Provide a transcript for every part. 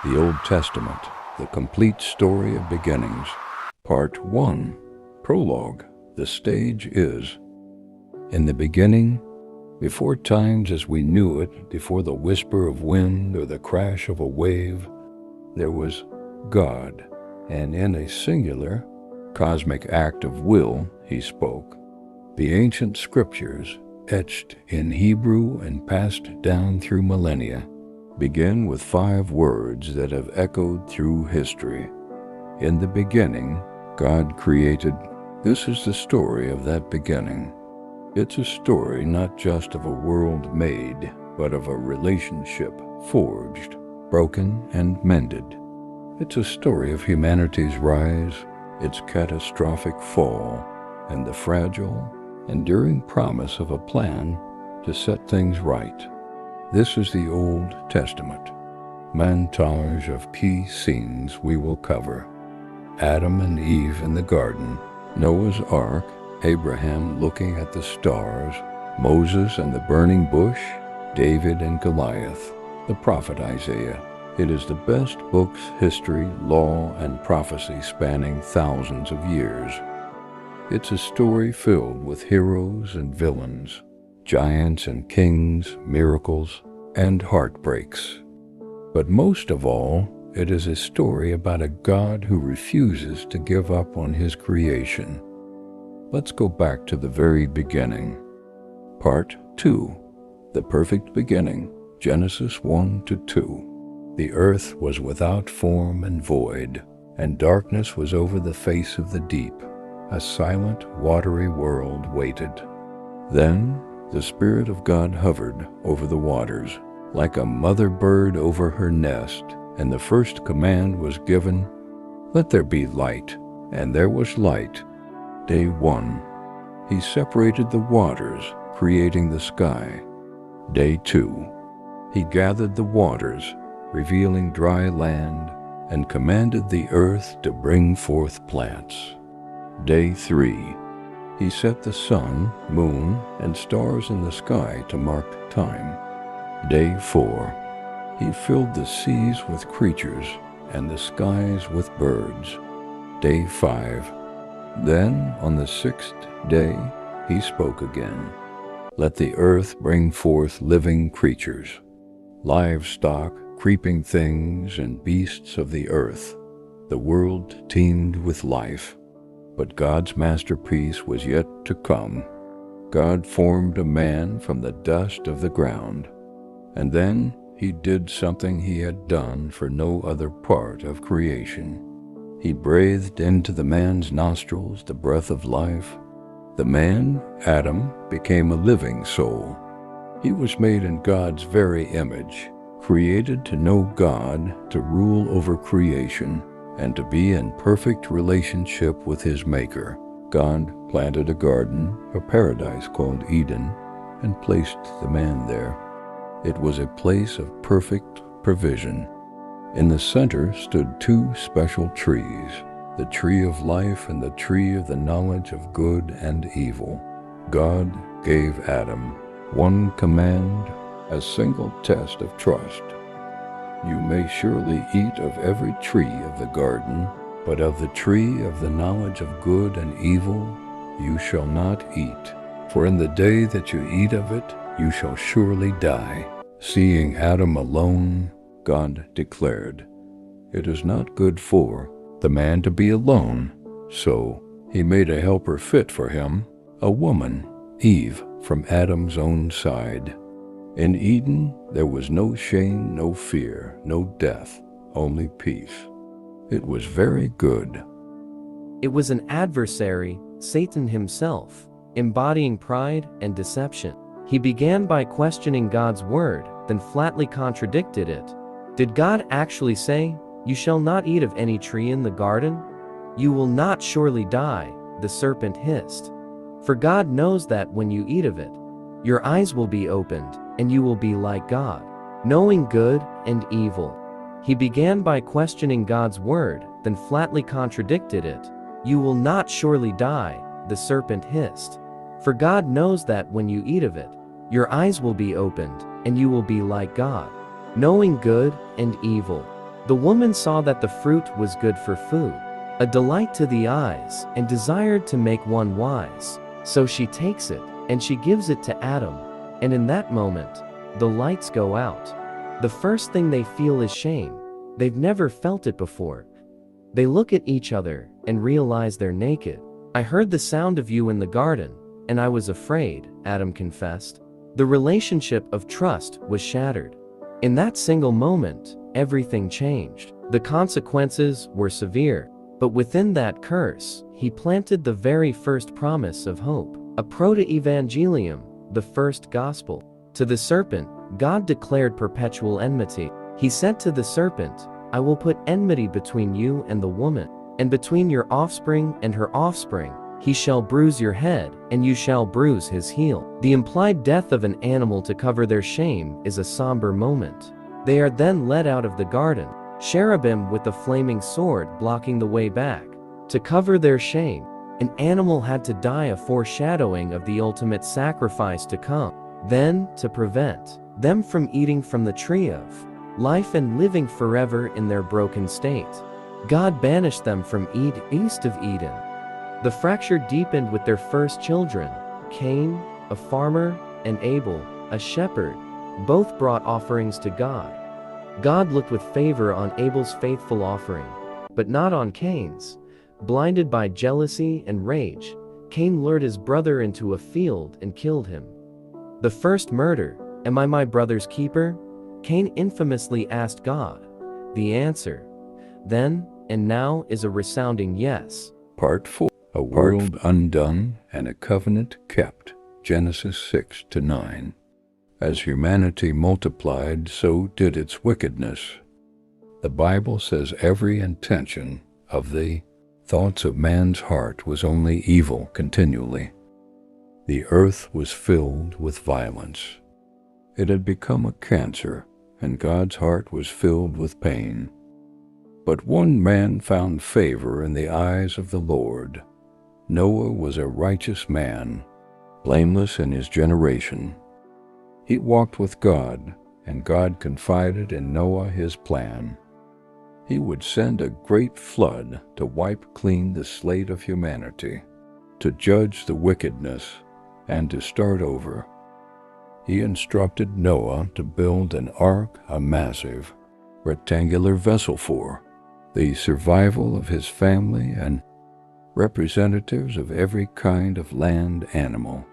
The Old Testament, the complete story of beginnings. Part 1. Prologue. The stage is: in the beginning, before times as we knew it, before the whisper of wind or the crash of a wave, there was God, and in a singular, cosmic act of will, he spoke. The ancient scriptures, etched in Hebrew and passed down through millennia, begin with 5 words that have echoed through history. In the beginning, God created. This is the story of that beginning. It's a story not just of a world made, but of a relationship forged, broken, and mended. It's a story of humanity's rise, its catastrophic fall, and the fragile, enduring promise of a plan to set things right. This is the Old Testament. Montage of key scenes we will cover: Adam and Eve in the garden, Noah's Ark, Abraham looking at the stars, Moses and the burning bush, David and Goliath, the prophet Isaiah. It is the best book's history, law, and prophecy spanning thousands of years. It's a story filled with heroes and villains, giants and kings, miracles, and heartbreaks. But most of all, it is a story about a God who refuses to give up on his creation. Let's go back to the very beginning. Part 2. The perfect beginning. Genesis 1-2. The earth was without form and void, and darkness was over the face of the deep. A silent, watery world waited. Then the Spirit of God hovered over the waters, like a mother bird over her nest, and the first command was given, "Let there be light," and there was light. Day 1. He separated the waters, creating the sky. Day 2. He gathered the waters, revealing dry land, and commanded the earth to bring forth plants. Day 3. He set the sun, moon, and stars in the sky to mark time. Day 4. He filled the seas with creatures and the skies with birds. Day 5. Then, on the 6th day, he spoke again. Let the earth bring forth living creatures, livestock, creeping things, and beasts of the earth. The world teemed with life. But God's masterpiece was yet to come. God formed a man from the dust of the ground, and then he did something he had done for no other part of creation. He breathed into the man's nostrils the breath of life. The man, Adam, became a living soul. He was made in God's very image, created to know God, to rule over creation, and to be in perfect relationship with his Maker. God planted a garden, a paradise called Eden, and placed the man there. It was a place of perfect provision. In the center stood 2 special trees, the tree of life and the tree of the knowledge of good and evil. God gave Adam one command, a single test of trust. You may surely eat of every tree of the garden, but of the tree of the knowledge of good and evil you shall not eat. For in the day that you eat of it, you shall surely die. Seeing Adam alone, God declared, "It is not good for the man to be alone." So he made a helper fit for him, a woman, Eve, from Adam's own side. In Eden, there was no shame, no fear, no death, only peace. It was very good. It was an adversary, Satan himself, embodying pride and deception. He began by questioning God's word, then flatly contradicted it. Did God actually say, "You shall not eat of any tree in the garden"? "You will not surely die," the serpent hissed. "For God knows that when you eat of it, your eyes will be opened, and you will be like God, knowing good and evil." He began by questioning God's word, then flatly contradicted it. "You will not surely die," the serpent hissed. "For God knows that when you eat of it, your eyes will be opened, and you will be like God, knowing good and evil." The woman saw that the fruit was good for food, a delight to the eyes, and desired to make one wise. So she takes it, and she gives it to Adam, and in that moment, the lights go out. The first thing they feel is shame. They've never felt it before. They look at each other and realize they're naked. I heard the sound of you in the garden, and I was afraid, Adam confessed. The relationship of trust was shattered. In that single moment, everything changed. The consequences were severe, but within that curse, he planted the very first promise of hope, a proto-evangelium, the first gospel. To the serpent, God declared perpetual enmity. He said to the serpent, I will put enmity between you and the woman, and between your offspring and her offspring. He shall bruise your head, and you shall bruise his heel. The implied death of an animal to cover their shame is a somber moment. They are then led out of the garden, cherubim with a flaming sword blocking the way back. To cover their shame, an animal had to die, a foreshadowing of the ultimate sacrifice to come. Then, to prevent them from eating from the tree of life and living forever in their broken state, God banished them from east of Eden. The fracture deepened with their first children, Cain, a farmer, and Abel, a shepherd. Both brought offerings to God. God looked with favor on Abel's faithful offering, but not on Cain's. Blinded by jealousy and rage, Cain lured his brother into a field and killed him. The first murder, am I my brother's keeper? Cain infamously asked God. The answer, then and now, is a resounding yes. Part 4. A world undone and a covenant kept. Genesis 6-9. As humanity multiplied, so did its wickedness. The Bible says every intention of the thoughts of man's heart was only evil continually. The earth was filled with violence. It had become a cancer, and God's heart was filled with pain. But one man found favor in the eyes of the Lord. Noah was a righteous man, blameless in his generation. He walked with God, and God confided in Noah his plan. He would send a great flood to wipe clean the slate of humanity, to judge the wickedness, and to start over. He instructed Noah to build an ark, a massive, rectangular vessel for the survival of his family and representatives of every kind of land animal.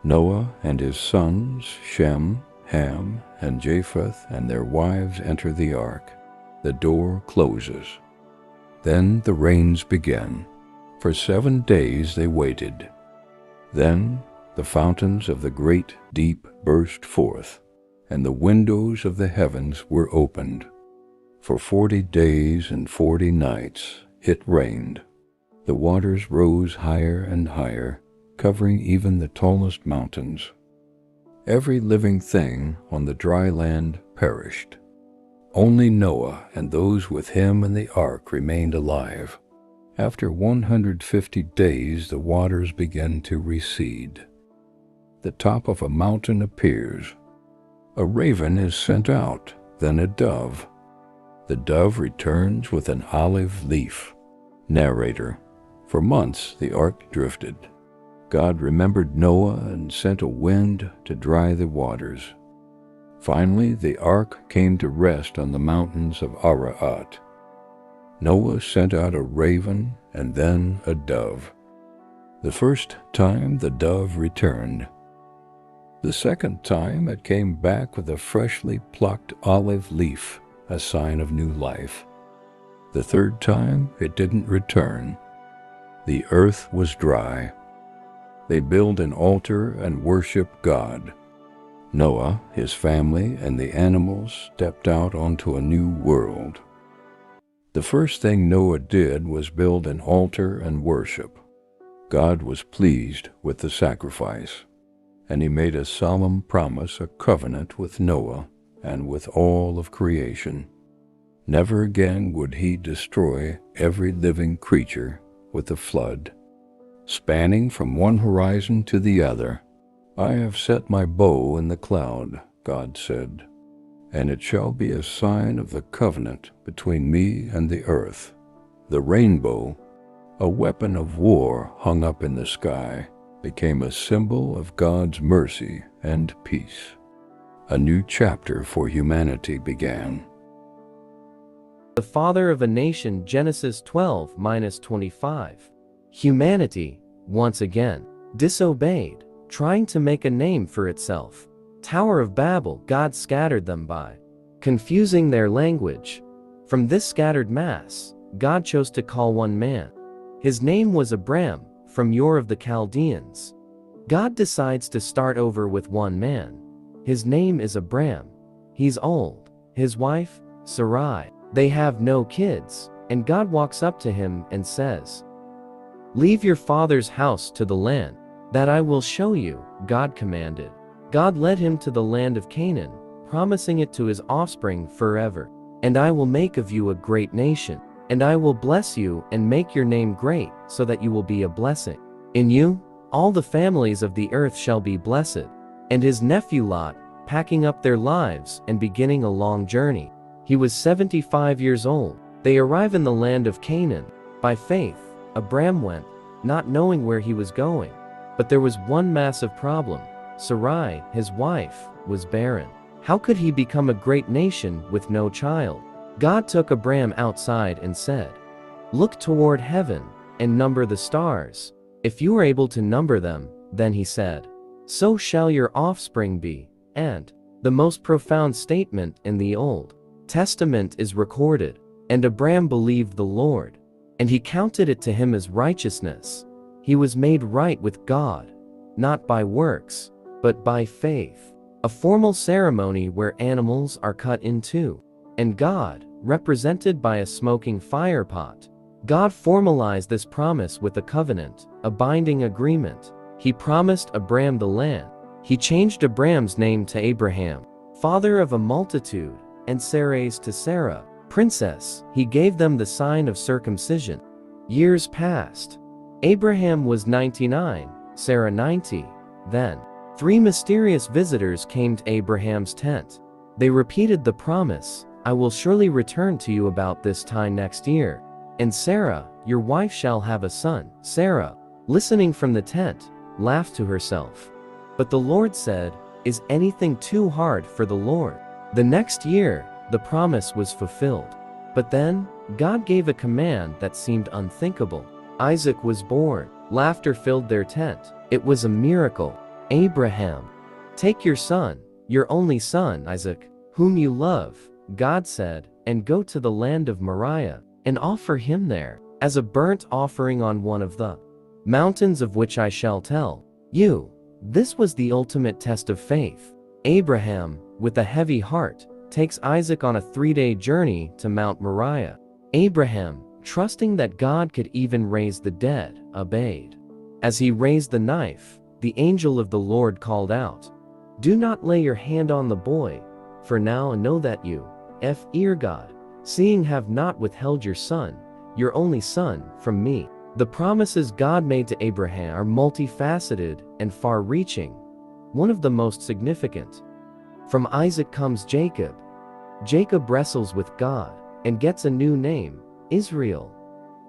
Noah and his sons, Shem, Ham, and Japheth, and their wives enter the ark. The door closes. Then the rains begin. For 7 days they waited. Then the fountains of the great deep burst forth, and the windows of the heavens were opened. For 40 days and 40 nights it rained. The waters rose higher and higher, covering even the tallest mountains. Every living thing on the dry land perished. Only Noah and those with him in the ark remained alive. After 150 days the waters began to recede. The top of a mountain appears. A raven is sent out, then a dove. The dove returns with an olive leaf. Narrator: for months the ark drifted. God remembered Noah and sent a wind to dry the waters. Finally, the ark came to rest on the mountains of Ararat. Noah sent out a raven and then a dove. The first time the dove returned. The second time it came back with a freshly plucked olive leaf, a sign of new life. The third time it didn't return. The earth was dry. They built an altar and worshiped God. Noah, his family, and the animals stepped out onto a new world. The first thing Noah did was build an altar and worship. God was pleased with the sacrifice, and he made a solemn promise, a covenant with Noah and with all of creation. Never again would he destroy every living creature with a flood. Spanning from one horizon to the other, I have set my bow in the cloud, God said. And it shall be a sign of the covenant between me and the earth. The rainbow, a weapon of war hung up in the sky, became a symbol of God's mercy and peace. A new chapter for humanity began. The father of a nation, Genesis 12-25. Humanity, once again, disobeyed, trying to make a name for itself. Tower of Babel, God scattered them by confusing their language. From this scattered mass, God chose to call one man. His name was Abram, from Ur of the Chaldeans. God decides to start over with one man. His name is Abram. He's old. His wife, Sarai. They have no kids, and God walks up to him and says, "Leave your father's house to the land that I will show you," God commanded. God led him to the land of Canaan, promising it to his offspring forever. "And I will make of you a great nation, and I will bless you and make your name great, so that you will be a blessing. In you, all the families of the earth shall be blessed." And his nephew Lot, packing up their lives and beginning a long journey. He was 75 years old. They arrive in the land of Canaan. By faith, Abram went, not knowing where he was going. But there was one massive problem. Sarai, his wife, was barren. How could he become a great nation with no child? God took Abram outside and said, "Look toward heaven and number the stars. If you are able to number them, then," he said, "so shall your offspring be." And the most profound statement in the Old Testament is recorded. And Abram believed the Lord, and he counted it to him as righteousness. He was made right with God, not by works, but by faith. A formal ceremony where animals are cut in two, and God, represented by a smoking fire pot. God formalized this promise with a covenant, a binding agreement. He promised Abram the land. He changed Abram's name to Abraham, father of a multitude, and Sarai's to Sarah, princess. He gave them the sign of circumcision. Years passed. Abraham was 99, Sarah 90. Then, 3 mysterious visitors came to Abraham's tent. They repeated the promise, "I will surely return to you about this time next year. And Sarah, your wife, shall have a son." Sarah, listening from the tent, laughed to herself. But the Lord said, "Is anything too hard for the Lord?" The next year, the promise was fulfilled. But then, God gave a command that seemed unthinkable. Isaac was born. Laughter filled their tent. It was a miracle. "Abraham, take your son, your only son, Isaac, whom you love," God said, "and go to the land of Moriah, and offer him there, as a burnt offering on one of the mountains of which I shall tell you." This was the ultimate test of faith. Abraham, with a heavy heart, takes Isaac on a 3-day journey to Mount Moriah. Abraham, trusting that God could even raise the dead, obeyed. As he raised the knife, the angel of the Lord called out, "Do not lay your hand on the boy, for now I know that you, fear God, seeing have not withheld your son, your only son, from me." The promises God made to Abraham are multifaceted and far-reaching. One of the most significant. From Isaac comes Jacob. Jacob wrestles with God and gets a new name, Israel.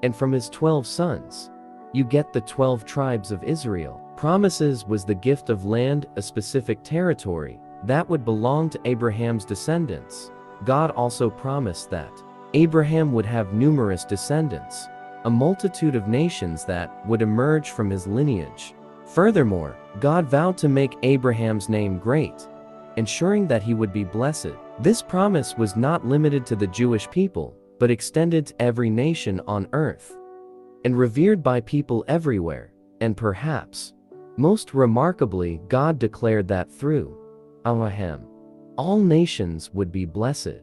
And from his 12 sons, you get the 12 tribes of Israel. Promises was the gift of land, a specific territory, that would belong to Abraham's descendants. God also promised that Abraham would have numerous descendants, a multitude of nations that would emerge from his lineage. Furthermore, God vowed to make Abraham's name great, ensuring that he would be blessed. This promise was not limited to the Jewish people, but extended to every nation on earth, and revered by people everywhere. And perhaps, most remarkably, God declared that through Abraham, all nations would be blessed.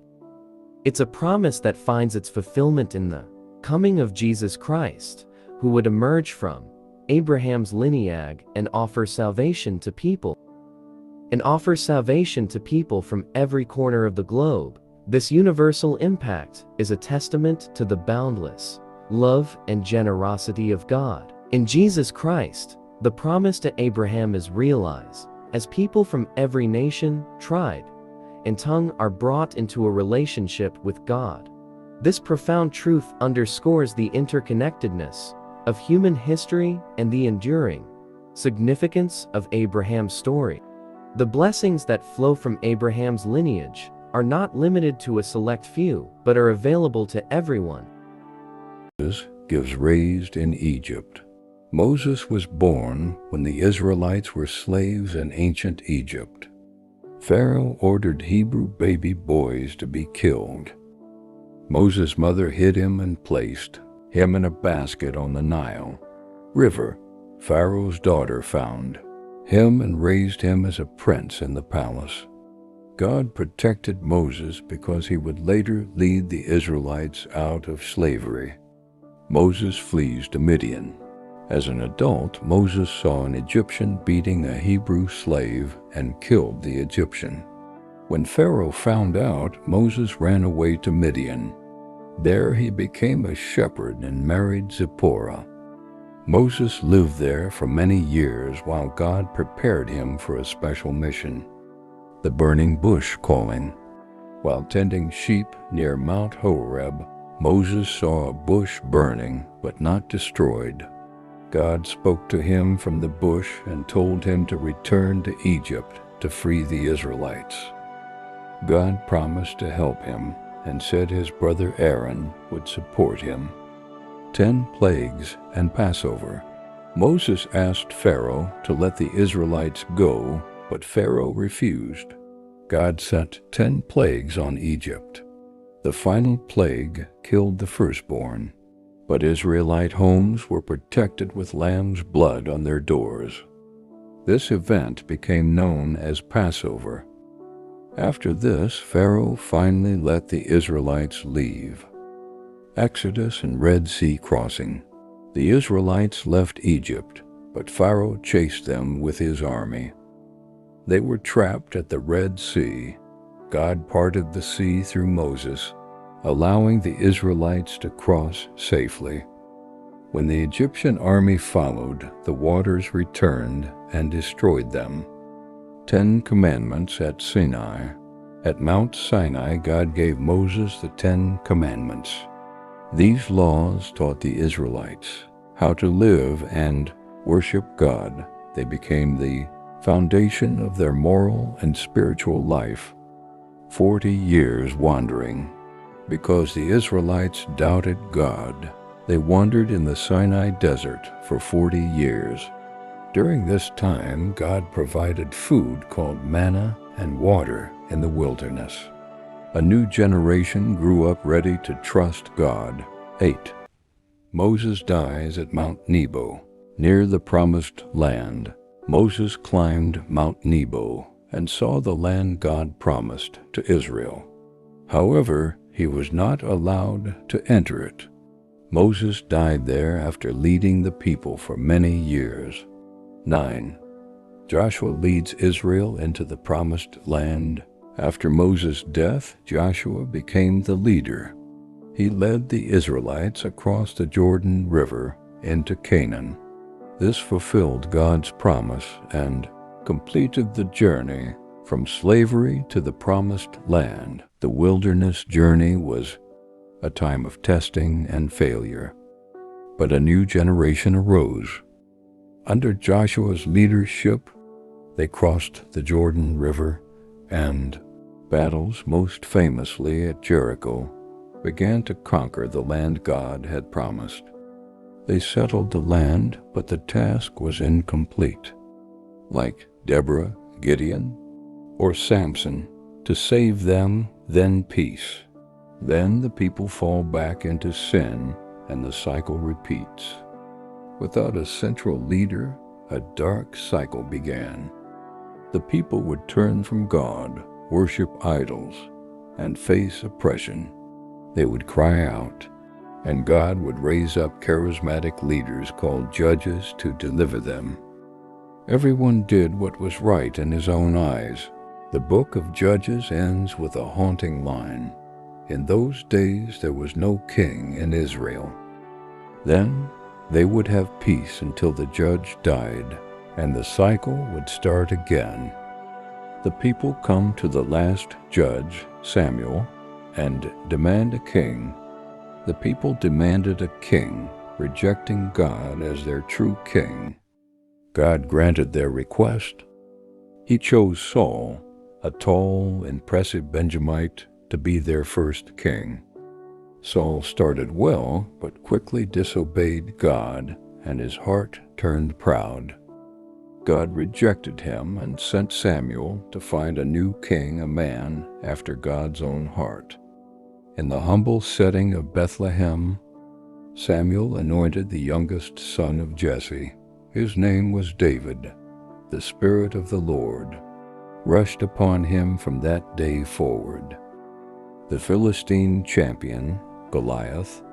It's a promise that finds its fulfillment in the coming of Jesus Christ, who would emerge from Abraham's lineage and offer salvation to people. From every corner of the globe. This universal impact is a testament to the boundless love and generosity of God. In Jesus Christ, the promise to Abraham is realized, as people from every nation, tribe, and tongue are brought into a relationship with God. This profound truth underscores the interconnectedness of human history and the enduring significance of Abraham's story. The blessings that flow from Abraham's lineage are not limited to a select few, but are available to everyone. Moses gives raised in Egypt. Moses was born when the Israelites were slaves in ancient Egypt. Pharaoh ordered Hebrew baby boys to be killed. Moses' mother hid him and placed him in a basket on the Nile River. Pharaoh's daughter found him and raised him as a prince in the palace. God protected Moses because he would later lead the Israelites out of slavery. Moses flees to Midian. As an adult, Moses saw an Egyptian beating a Hebrew slave and killed the Egyptian. When Pharaoh found out, Moses ran away to Midian. There he became a shepherd and married Zipporah. Moses lived there for many years while God prepared him for a special mission. The burning bush calling. While tending sheep near Mount Horeb, Moses saw a bush burning but not destroyed. God spoke to him from the bush and told him to return to Egypt to free the Israelites. God promised to help him and said his brother Aaron would support him. 10 plagues and Passover. Moses asked Pharaoh to let the Israelites go, but Pharaoh refused. God sent 10 plagues on Egypt. The final plague killed the firstborn, but Israelite homes were protected with lamb's blood on their doors. This event became known as Passover. After this, Pharaoh finally let the Israelites leave. Exodus and Red Sea crossing. The Israelites left Egypt, but Pharaoh chased them with his army. They were trapped at the Red Sea. God parted the sea through Moses, allowing the Israelites to cross safely. When the Egyptian army followed, the waters returned and destroyed them. 10 Commandments at Sinai. At Mount Sinai, God gave Moses the 10 Commandments. These laws taught the Israelites how to live and worship God. They became the foundation of their moral and spiritual life. 40 years wandering. Because the Israelites doubted God, they wandered in the Sinai desert for 40 years. During this time, God provided food called manna and water in the wilderness. A new generation grew up ready to trust God. 8. Moses dies at Mount Nebo. Near the promised land, Moses climbed Mount Nebo and saw the land God promised to Israel. However, he was not allowed to enter it. Moses died there after leading the people for many years. 9. Joshua leads Israel into the promised land. After Moses' death, Joshua became the leader. He led the Israelites across the Jordan River into Canaan. This fulfilled God's promise and completed the journey from slavery to the promised land. The wilderness journey was a time of testing and failure, but a new generation arose. Under Joshua's leadership, they crossed the Jordan River, and battles, most famously at Jericho, began to conquer the land God had promised. They settled the land, but the task was incomplete. Like Deborah, Gideon, or Samson, to save them, then peace. Then the people fall back into sin, and the cycle repeats. Without a central leader, a dark cycle began. The people would turn from God, worship idols, and face oppression. They would cry out, and God would raise up charismatic leaders called judges to deliver them. Everyone did what was right in his own eyes. The book of Judges ends with a haunting line. In those days there was no king in Israel. Then they would have peace until the judge died, and the cycle would start again. The people come to the last judge, Samuel, and demand a king. The people demanded a king, rejecting God as their true king. God granted their request. He chose Saul, a tall, impressive Benjamite, to be their first king. Saul started well, but quickly disobeyed God, and his heart turned proud. God rejected him and sent Samuel to find a new king, a man after God's own heart. In the humble setting of Bethlehem, Samuel anointed the youngest son of Jesse. His name was David. The Spirit of the Lord rushed upon him from that day forward. The Philistine champion, Goliath,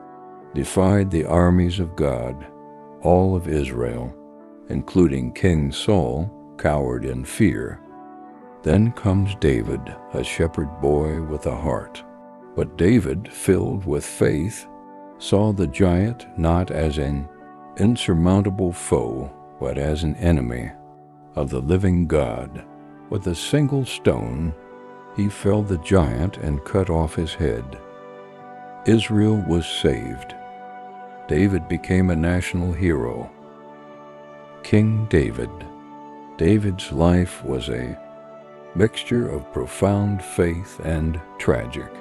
defied the armies of God. All of Israel, including King Saul, cowered in fear. Then comes David, a shepherd boy with a heart. But David, filled with faith, saw the giant not as an insurmountable foe, but as an enemy of the living God. With a single stone, he felled the giant and cut off his head. Israel was saved. David became a national hero. King David. David's life was a mixture of profound faith and tragic.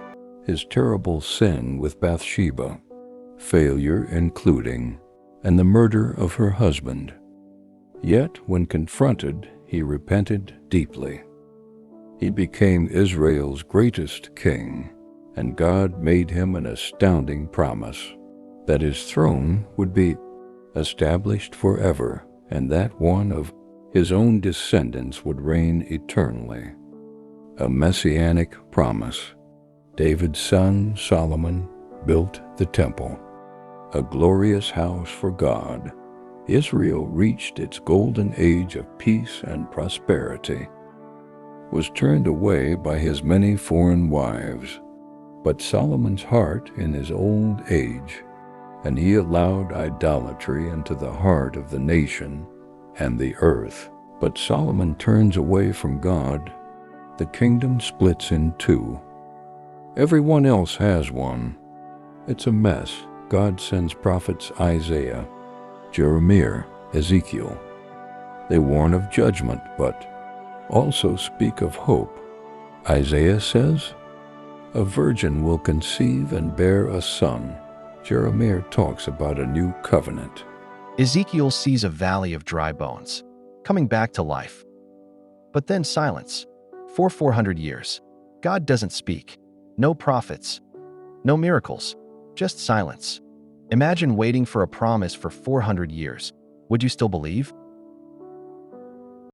His terrible sin with Bathsheba, failure including, and the murder of her husband. Yet, when confronted, he repented deeply. He became Israel's greatest king, and God made him an astounding promise that his throne would be established forever, and that one of his own descendants would reign eternally. A messianic promise. David's son, Solomon, built the temple, a glorious house for God. Israel reached its golden age of peace and prosperity, was turned away by his many foreign wives, but Solomon's heart in his old age, and he allowed idolatry into the heart of the nation and the earth. But Solomon turns away from God. The kingdom splits in two. Everyone else has one. It's a mess. God sends prophets Isaiah, Jeremiah, Ezekiel. They warn of judgment, but also speak of hope. Isaiah says, "A virgin will conceive and bear a son." Jeremiah talks about a new covenant. Ezekiel sees a valley of dry bones, coming back to life. But then silence. For 400 years, God doesn't speak. No prophets, no miracles, just silence. Imagine waiting for a promise for 400 years. Would you still believe?